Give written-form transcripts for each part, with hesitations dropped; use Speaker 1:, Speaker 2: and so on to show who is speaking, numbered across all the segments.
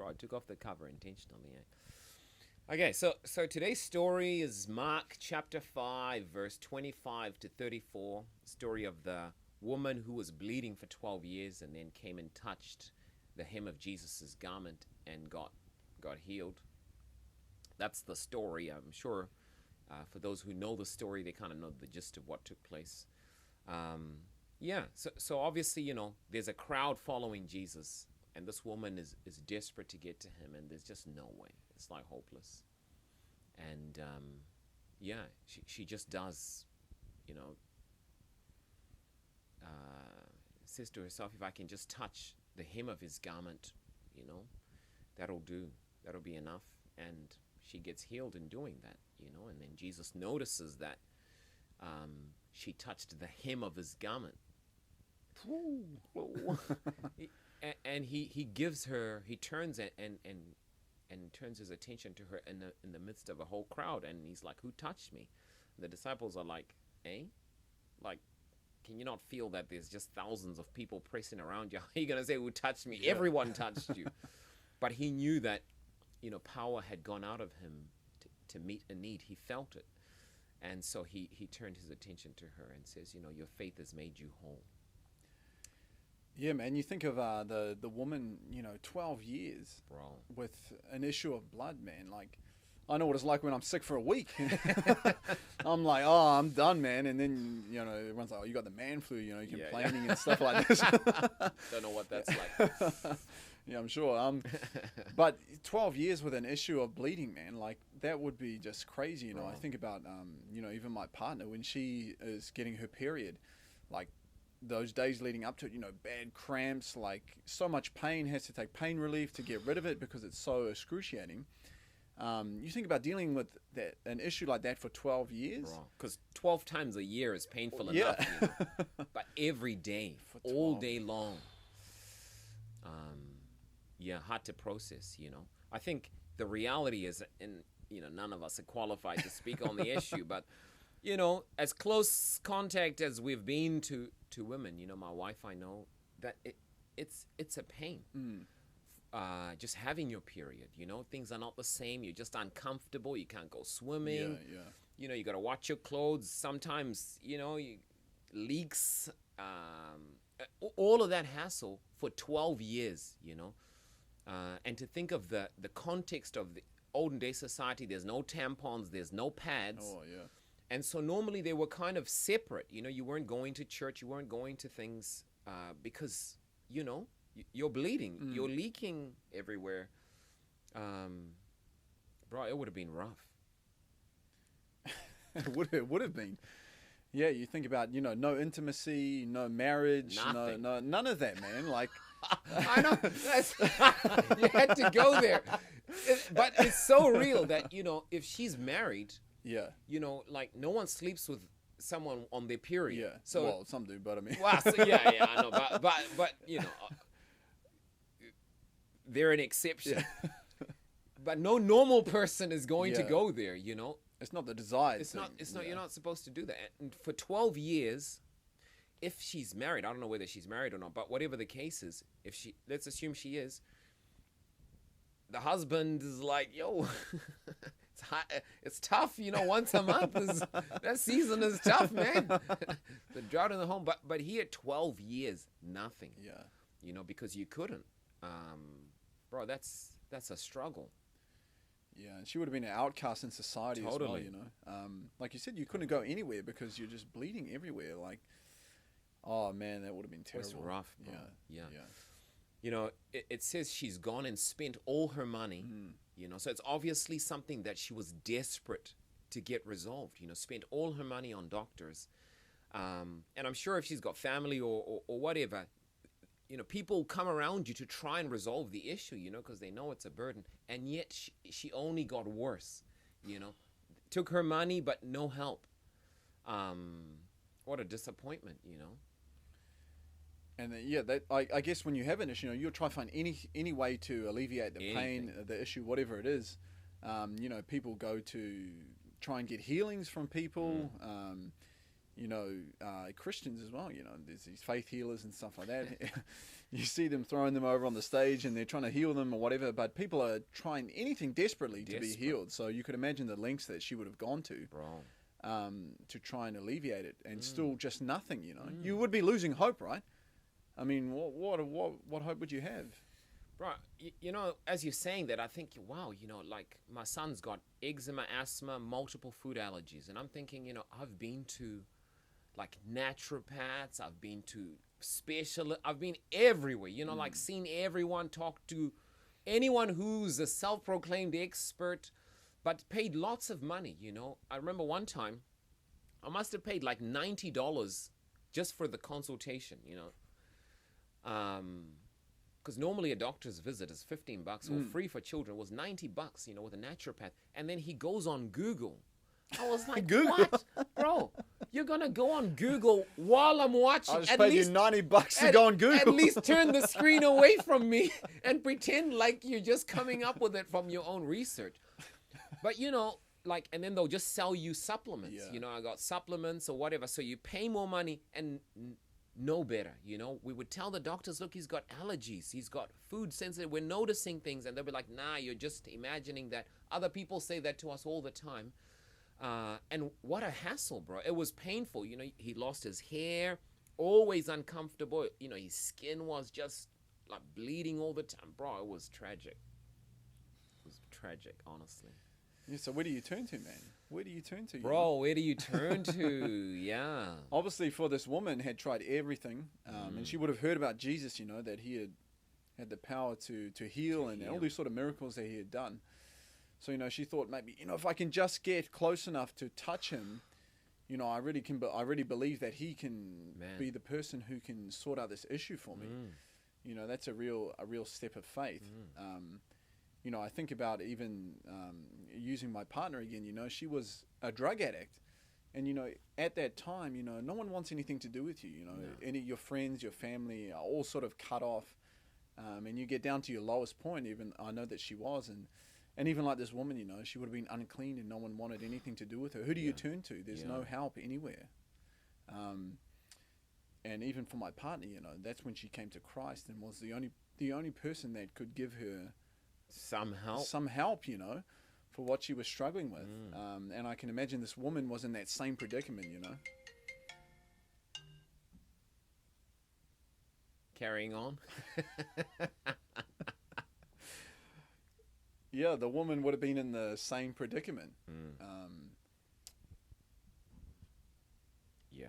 Speaker 1: bro. I took off the cover intentionally. Okay, so today's story is Mark chapter 5, verse 25 to 34. Story of the woman who was bleeding for 12 years and then came and touched the hem of Jesus's garment and got healed. That's the story. I'm sure for those who know the story, they kind of know the gist of what took place. So obviously, there's a crowd following Jesus, and this woman is desperate to get to him, and there's just no way. It's like hopeless. And she just does, says to herself, if I can just touch the hem of his garment, that'll do. That'll be enough. And she gets healed in doing that, and then Jesus notices that she touched the hem of his garment. And he gives her, he turns and turns his attention to her in the midst of a whole crowd, and he's like, who touched me? And the disciples are like, like, can you not feel that there's just thousands of people pressing around you? How are you gonna say who touched me? Yeah. Everyone touched you. But he knew that power had gone out of him to meet a need. He felt it, and so he turned his attention to her and says, your faith has made you whole.
Speaker 2: Yeah, man, you think of the woman, 12 years,
Speaker 1: bro,
Speaker 2: with an issue of blood, man. Like, I know what it's like when I'm sick for a week. I'm like, oh, I'm done, man. And then, everyone's like, oh, you got the man flu, you're complaining and stuff like this.
Speaker 1: Don't know what that's like.
Speaker 2: Yeah, I'm sure. But 12 years with an issue of bleeding, man, like, that would be just crazy, I think about, even my partner, when she is getting her period, like, those days leading up to it, bad cramps, like so much pain, has to take pain relief to get rid of it because it's so excruciating. You think about dealing with an issue like that for 12 years.
Speaker 1: Because 12 times a year is painful enough, but every day, all day long. Hard to process, I think the reality is, and, none of us are qualified to speak on the issue, but, as close contact as we've been to women, my wife, I know that it's a pain. Just having your period, things are not the same. You're just uncomfortable. You can't go swimming. You got to watch your clothes. Sometimes, leaks, all of that hassle for 12 years, and to think of the context of the olden day society, there's no tampons, there's no pads.
Speaker 2: Oh, yeah.
Speaker 1: And so normally they were kind of separate. You weren't going to church. You weren't going to things because, you're bleeding. You're leaking everywhere. Bro, it would have been rough.
Speaker 2: It would have been. Yeah, you think about, no intimacy, no marriage, none of that, man. Like,
Speaker 1: I know. You had to go there. But it's so real that, if she's married...
Speaker 2: Yeah.
Speaker 1: Like no one sleeps with someone on their period.
Speaker 2: Yeah.
Speaker 1: So,
Speaker 2: well, some do, but I mean.
Speaker 1: Well, so, yeah, I know. But they're an exception. Yeah. But no normal person is going to go there,
Speaker 2: It's not the desire.
Speaker 1: It's not, you're not supposed to do that. And for 12 years, if she's married, I don't know whether she's married or not, but whatever the case is, let's assume she is, the husband is like, yo, it's tough, once a month that season is tough, man. The drought in the home, but he had 12 years, nothing.
Speaker 2: Yeah.
Speaker 1: Because you couldn't. Bro, that's a struggle.
Speaker 2: Yeah, and she would have been an outcast in society
Speaker 1: totally.
Speaker 2: As well, like you said, you couldn't go anywhere because you're just bleeding everywhere. Like, oh man, that would have been terrible.
Speaker 1: It's rough, bro.
Speaker 2: Yeah.
Speaker 1: It says she's gone and spent all her money, so it's obviously something that she was desperate to get resolved, spent all her money on doctors. And I'm sure if she's got family or whatever, people come around you to try and resolve the issue, because they know it's a burden. And yet she only got worse, took her money, but no help. What a disappointment,
Speaker 2: And I guess when you have an issue, you'll try to find any way to alleviate the pain, the issue, whatever it is. People go to try and get healings from people. Christians as well. There's these faith healers and stuff like that. You see them throwing them over on the stage and they're trying to heal them or whatever, but people are trying anything desperately to be healed. So you could imagine the lengths that she would have gone to, to try and alleviate it, and still just nothing. You would be losing hope, right? I mean, what hope would you have?
Speaker 1: Right, as you're saying that, I think, wow, like my son's got eczema, asthma, multiple food allergies, and I'm thinking, I've been to like naturopaths, I've been to I've been everywhere, like seen everyone, talked to anyone who's a self-proclaimed expert, but paid lots of money, I remember one time, I must have paid like $90 just for the consultation, because normally a doctor's visit is $15 or free for children. It was $90, with a naturopath. And then he goes on Google. I was like,
Speaker 2: Google?
Speaker 1: What? Bro, you're going to go on Google while I'm watching.
Speaker 2: I just paid you $90 to go on Google.
Speaker 1: At least turn the screen away from me and pretend like you're just coming up with it from your own research. But, and then they'll just sell you supplements.
Speaker 2: Yeah.
Speaker 1: I got supplements or whatever. So you pay more money and know better. We would tell the doctors, look, he's got allergies, he's got food sensitive, we're noticing things, and they'll be like, nah, you're just imagining that. Other people say that to us all the time. And what a hassle, bro. It was painful. He lost his hair, always uncomfortable. His skin was just like bleeding all the time. Bro, it was tragic. It was tragic, honestly.
Speaker 2: Yeah, so where do you turn to, man? Where do you turn to?
Speaker 1: Bro, where do you turn to? Yeah.
Speaker 2: Obviously, for this woman, had tried everything, and she would have heard about Jesus, that he had the power to heal and all these sort of miracles that he had done. So, she thought maybe, if I can just get close enough to touch him, I really believe that he can be the person who can sort out this issue for me. That's a real step of faith. I think about even using my partner again, she was a drug addict. And, at that time, no one wants anything to do with you. Any your friends, your family are all sort of cut off. And you get down to your lowest point, even I know that she was. And even like this woman, she would have been unclean and no one wanted anything to do with her. Who do you turn to? There's no help anywhere. And even for my partner, that's when she came to Christ and was the only person that could give her
Speaker 1: some
Speaker 2: help, for what she was struggling with. And I can imagine this woman was in that same predicament,
Speaker 1: Carrying on.
Speaker 2: Yeah, the woman would have been in the same predicament.
Speaker 1: Yeah.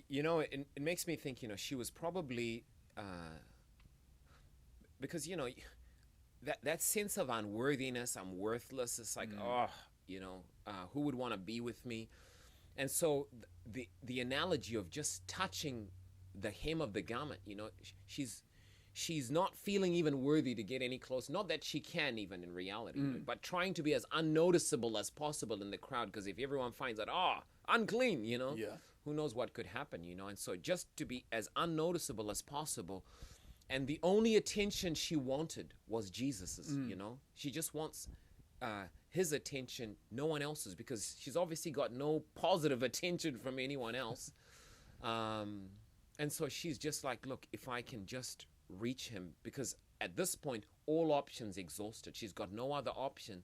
Speaker 1: It makes me think, she was probably, because, that sense of unworthiness, I'm worthless, it's like, who would want to be with me? And so the analogy of just touching the hem of the garment, she's not feeling even worthy to get any close. Not that she can even in reality, but trying to be as unnoticeable as possible in the crowd, because if everyone finds out, unclean, who knows what could happen, And so just to be as unnoticeable as possible. And the only attention she wanted was Jesus's, She just wants his attention, no one else's, because she's obviously got no positive attention from anyone else. And so she's just like, look, if I can just reach him, because at this point all options exhausted, she's got no other option.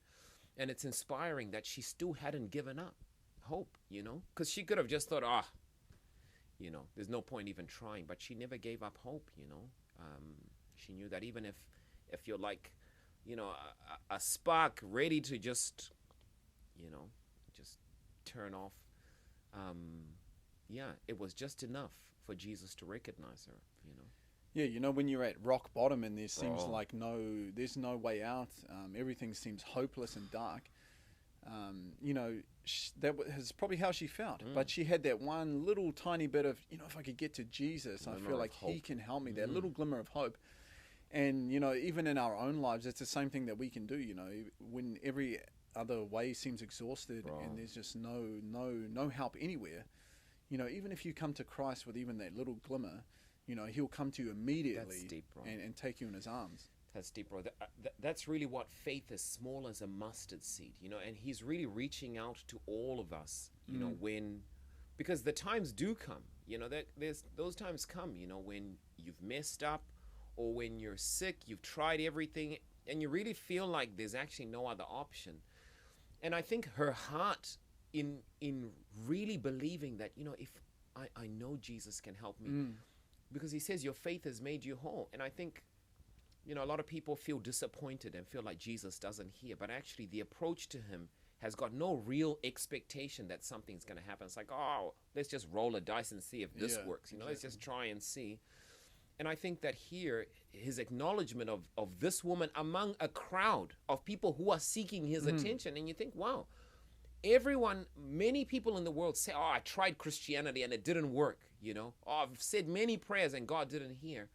Speaker 1: And it's inspiring that she still hadn't given up hope, because she could have just thought, there's no point even trying, but she never gave up hope. She knew that even if you're like, a spark ready to just turn off, it was just enough for Jesus to recognize her.
Speaker 2: Yeah, when you're at rock bottom and there seems like there's no way out, everything seems hopeless and dark, that was probably how she felt. But she had that one little tiny bit of, if I could get to Jesus, I feel like he can help me, that little glimmer of hope. And, even in our own lives, it's the same thing that we can do, when every other way seems exhausted and there's just no help anywhere. Even if you come to Christ with even that little glimmer, he'll come to you immediately.
Speaker 1: That's deep, bro.
Speaker 2: And take you in his arms.
Speaker 1: That's deep, bro. That's really what faith is, small as a mustard seed, and he's really reaching out to all of us, because the times do come, that there's those times come, when you've messed up, or when you're sick, you've tried everything, and you really feel like there's actually no other option. And I think her heart in really believing that, if I know Jesus can help me, because he says your faith has made you whole. And I think, a lot of people feel disappointed and feel like Jesus doesn't hear, but actually the approach to him has got no real expectation that something's going to happen. It's like, oh, let's just roll a dice and see if this works.
Speaker 2: Exactly.
Speaker 1: Let's just try and see. And I think that here, his acknowledgement of this woman among a crowd of people who are seeking his attention, and you think, wow, many people in the world say, oh, I tried Christianity and it didn't work, Oh, I've said many prayers and God didn't hear.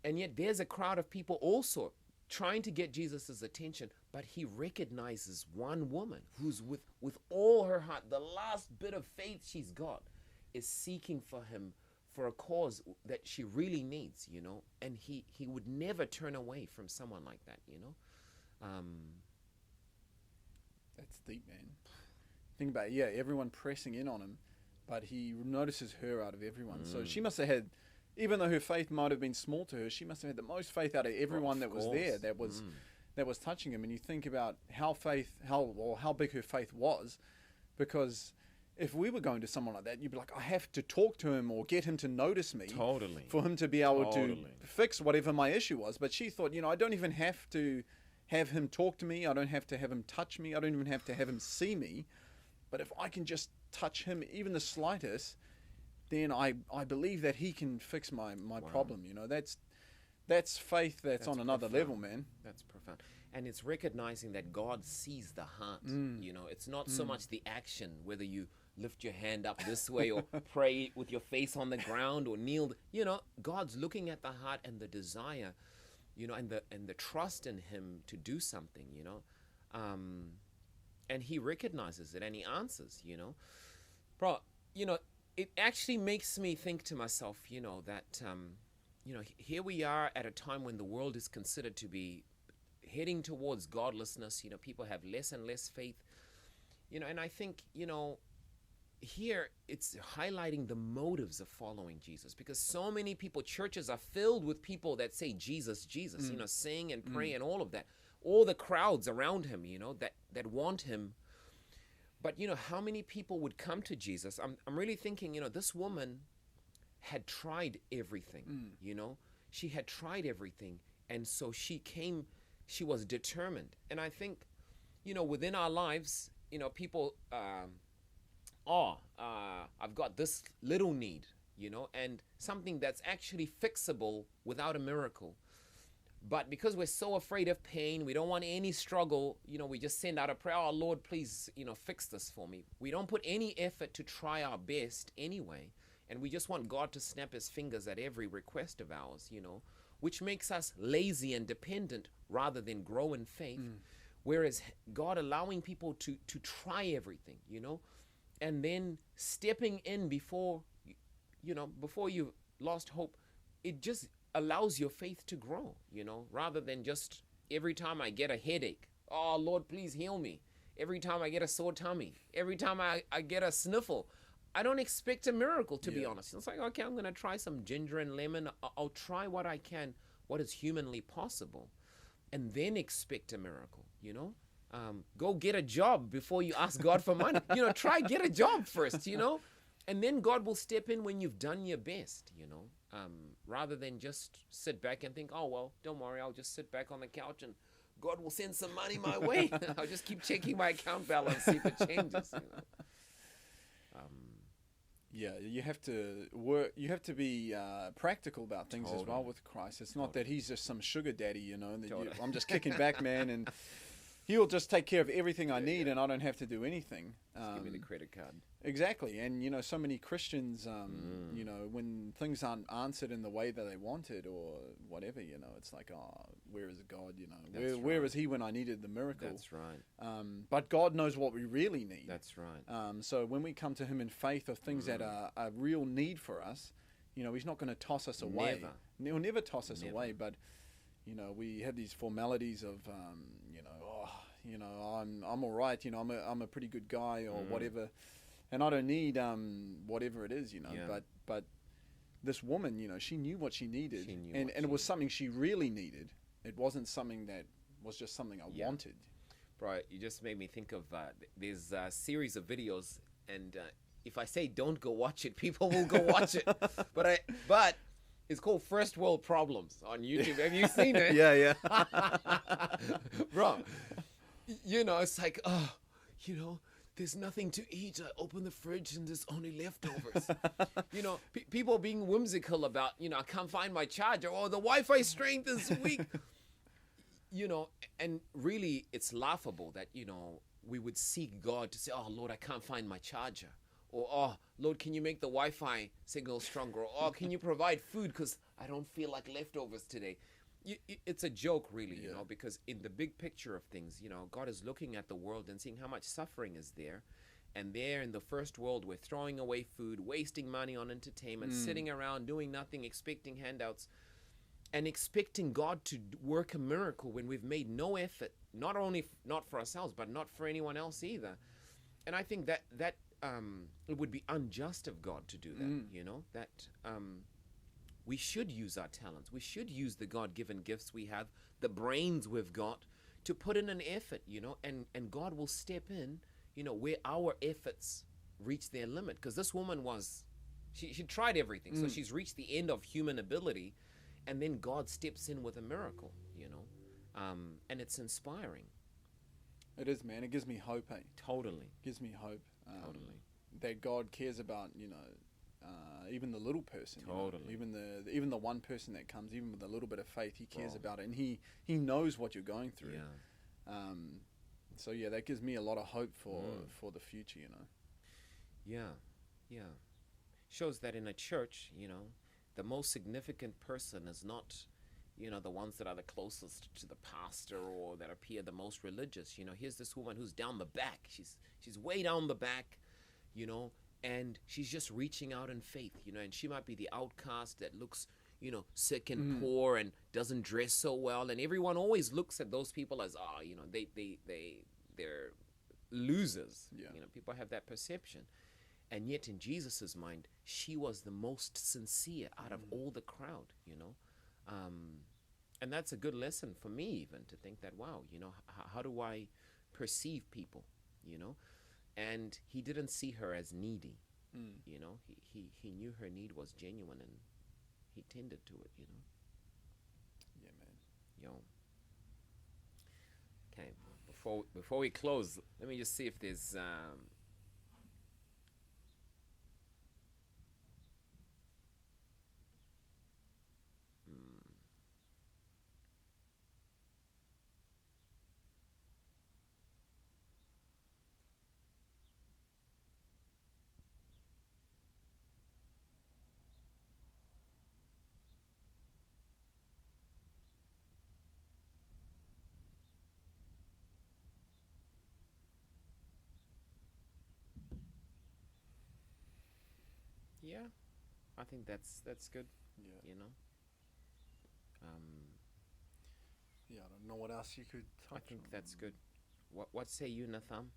Speaker 1: And yet there's a crowd of people also trying to get Jesus' attention, but he recognizes one woman who's with all her heart, the last bit of faith she's got, is seeking for him for a cause that she really needs, and he would never turn away from someone like that,
Speaker 2: That's deep, man. Think about it, everyone pressing in on him, but he notices her out of everyone. So she must have had, even though her faith might have been small to her, she must have had the most faith out of everyone that was there, that was touching him. And you think about how big her faith was, because if we were going to someone like that, you'd be like, I have to talk to him or get him to notice me.
Speaker 1: Totally.
Speaker 2: For him to be able to fix whatever my issue was. But she thought, I don't even have to have him talk to me. I don't have to have him touch me. I don't even have to have him see me. But if I can just touch him, even the slightest, then I believe that he can fix my problem. That's faith that's on another level, man.
Speaker 1: That's profound. And it's recognizing that God sees the heart. It's not so much the action, whether you lift your hand up this way or pray with your face on the ground or kneel. God's looking at the heart and the desire, and the trust in him to do something, and he recognizes it and he answers, Bro, it actually makes me think to myself, that, here we are at a time when the world is considered to be heading towards godlessness. People have less and less faith, and I think, here it's highlighting the motives of following Jesus, because so many people, churches are filled with people that say Jesus, Jesus, sing and pray and all of that, all the crowds around him, that want him. But, how many people would come to Jesus? I'm really thinking, this woman had tried everything, she had tried everything. And so she was determined. And I think, within our lives, people, I've got this little need, and something that's actually fixable without a miracle. But because we're so afraid of pain, we don't want any struggle, we just send out a prayer, oh, Lord, please, fix this for me. We don't put any effort to try our best anyway. And we just want God to snap his fingers at every request of ours, which makes us lazy and dependent rather than grow in faith. Whereas God allowing people to try everything, and then stepping in before you've lost hope, it just allows your faith to grow, rather than just every time I get a headache, oh, Lord, please heal me. Every time I get a sore tummy, every time I get a sniffle, I don't expect a miracle, to be honest. It's like, okay, I'm going to try some ginger and lemon. I'll try what I can, what is humanly possible, and then expect a miracle, Go get a job before you ask God for money. Try get a job first, and then God will step in when you've done your best, rather than just sit back and think, oh, well, don't worry, I'll just sit back on the couch and God will send some money my way. I'll just keep checking my account balance, see if it changes,
Speaker 2: you have to work. You have to be practical about things as well with Christ. It's not that he's just some sugar daddy, and that I'm just kicking back, man, and he'll just take care of everything I need, and I don't have to do anything.
Speaker 1: Just give me the credit card.
Speaker 2: Exactly, and so many Christians, when things aren't answered in the way that they wanted or whatever, it's like, oh, where is God? Where is he when I needed the miracle?
Speaker 1: That's right.
Speaker 2: But God knows what we really need.
Speaker 1: That's right.
Speaker 2: So when we come to him in faith of things that are a real need for us, he's not going to toss us away.
Speaker 1: Never.
Speaker 2: He'll never toss us away. But we have these formalities of, I'm all right. I'm a pretty good guy or whatever. and I don't need whatever it is, you know.
Speaker 1: Yeah.
Speaker 2: But this woman, you know, she knew what she needed,
Speaker 1: She knew
Speaker 2: and
Speaker 1: what
Speaker 2: and it
Speaker 1: she
Speaker 2: was
Speaker 1: needed.
Speaker 2: something she really needed. It wasn't something that was just something I
Speaker 1: Yeah.
Speaker 2: wanted.
Speaker 1: Bro, you just made me think of there's a series of videos, and if I say don't go watch it, people will go watch it. But it's called First World Problems on YouTube. Have you seen it?
Speaker 2: Yeah.
Speaker 1: Bro, you know, it's like, oh, you know, there's nothing to eat. I open the fridge and there's only leftovers. You know, people being whimsical about, you know, I can't find my charger, or the Wi-Fi strength is weak. You know, and really it's laughable that, you know, we would seek God to say, oh, Lord, I can't find my charger. Or, oh, Lord, can you make the Wi-Fi signal stronger? Or, oh, can you provide food because I don't feel like leftovers today. It's a joke, really, you
Speaker 2: Yeah.
Speaker 1: know, because in the big picture of things, you know, God is looking at the world and seeing how much suffering is there. And there in the first world, we're throwing away food, wasting money on entertainment, sitting around doing nothing, expecting handouts, and expecting God to work a miracle when we've made no effort, not only not for ourselves, but not for anyone else either. And I think that it would be unjust of God to do that. You know, that we should use our talents. We should use the God-given gifts we have, the brains we've got, to put in an effort, you know, and God will step in, you know, where our efforts reach their limit. Because this woman she tried everything. So she's reached the end of human ability, and then God steps in with a miracle, you know. And it's inspiring.
Speaker 2: It is, man. It gives me hope, eh?
Speaker 1: Totally.
Speaker 2: Gives me hope.
Speaker 1: Totally.
Speaker 2: That God cares about, you know, even the little person. you know,
Speaker 1: Totally.
Speaker 2: even the one person that comes, even with a little bit of faith, He cares
Speaker 1: Bro.
Speaker 2: about it, and He knows what you're going through.
Speaker 1: Yeah.
Speaker 2: So yeah, that gives me a lot of hope for the future. You know.
Speaker 1: Yeah. Yeah. Shows that in a church, you know, the most significant person is not, you know, the ones that are the closest to the pastor or that appear the most religious. You know, here's this woman who's down the back. She's way down the back, you know, and she's just reaching out in faith, you know, and she might be the outcast that looks, you know, sick and poor and doesn't dress so well, and everyone always looks at those people as, you know, they're losers.
Speaker 2: Yeah.
Speaker 1: You know, people have that perception. And yet in Jesus's mind, she was the most sincere out of all the crowd, you know. And that's a good lesson for me even, to think that, wow, you know, how do I perceive people, you know? And he didn't see her as needy, you know. He knew her need was genuine, and he tended to it, you know.
Speaker 2: Yeah, man.
Speaker 1: Yo. Okay, before we close, let me just see if there's yeah, I think that's good,
Speaker 2: Yeah.
Speaker 1: you know.
Speaker 2: Yeah. I don't know what else you could touch
Speaker 1: I think
Speaker 2: on.
Speaker 1: that's good. What say you, Natham?